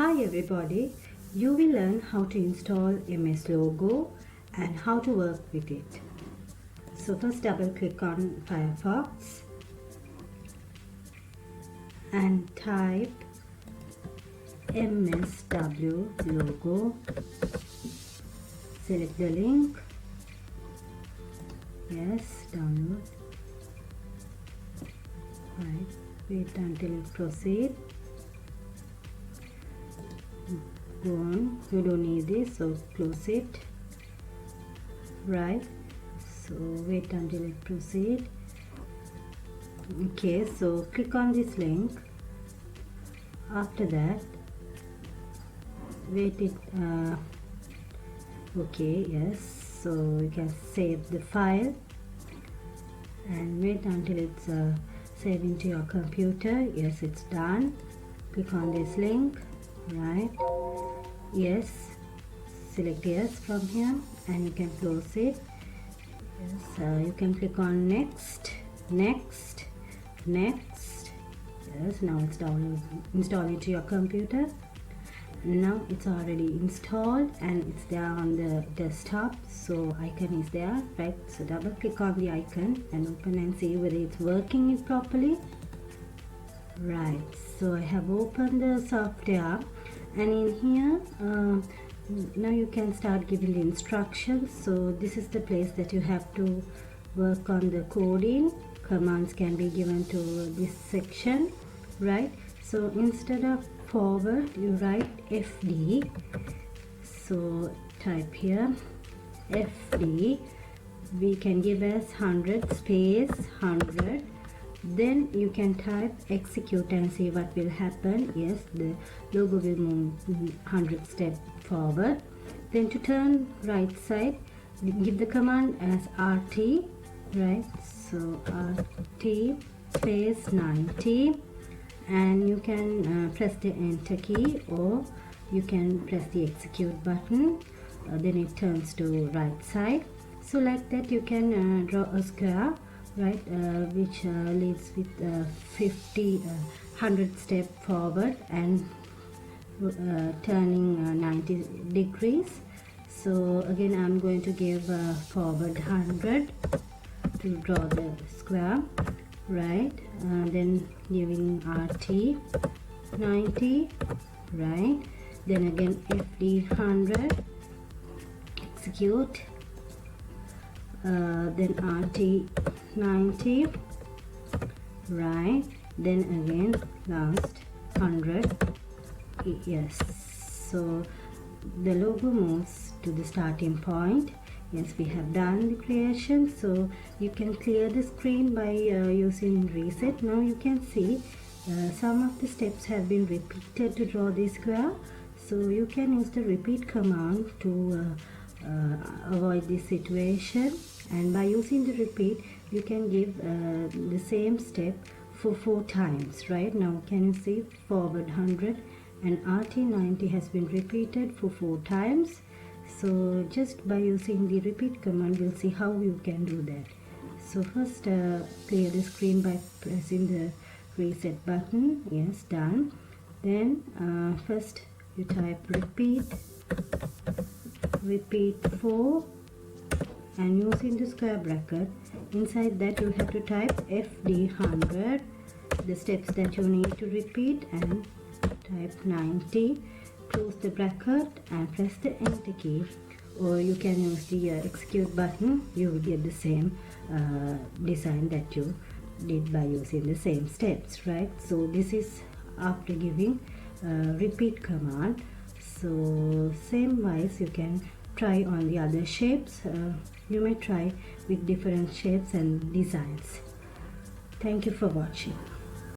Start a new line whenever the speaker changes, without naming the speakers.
Hi everybody, you will learn how to install MSWLogo and how to work with it. So first double click on Firefox and type MSWLogo. Select the link. Yes, download. Right, wait until it proceeds. Go on, you don't need this, so close it. Right, so wait until it proceed. Okay, so click on this link. After that, wait it. Okay, yes, so you can save the file and wait until it's saved into your computer. Yes, it's done. Click on this link. Right, yes, select yes from here and you can close it. Yes, you can click on next. Yes, now it's installed into your computer. Now it's already installed and it's there on the desktop, so icon is there. Right, so double click on the icon and open and see whether it's working it properly. Right, so I have opened the software and in here now you can start giving the instructions. So this is the place that you have to work on the coding. Commands can be given to this section. Right, so instead of forward you write FD, so type here FD. We can give as 100 space 100. Then you can type execute and see what will happen. Yes, the logo will move 100 steps forward. Then to turn right side, give the command as RT. Right, so RT space 90, and you can press the enter key or you can press the execute button. Then it turns to right side. So like that you can draw a square. Right, which leads with 100 step forward and turning 90 degrees. So again I'm going to give forward 100 to draw the square. Right, then giving RT 90. Right, then again FD 100, execute. Then RT 90. Right, then again last 100. Yes, so the logo moves to the starting point. Yes, we have done the creation, so you can clear the screen by using reset. Now you can see some of the steps have been repeated to draw this square, so you can use the repeat command to avoid this situation. And by using the repeat you can give the same step for 4 times. Right, now can you see forward 100 and RT 90 has been repeated for 4 times. So just by using the repeat command we'll see how you can do that. So first clear the screen by pressing the reset button. Yes, done. Then first you type repeat 4 and using the square bracket, inside that you have to type FD 100, the steps that you need to repeat, and type 90, close the bracket and press the enter key, or you can use the execute button. You will get the same design that you did by using the same steps. Right, so this is after giving repeat command. So same wise you can try on the other shapes. You may try with different shapes and designs. Thank you for watching.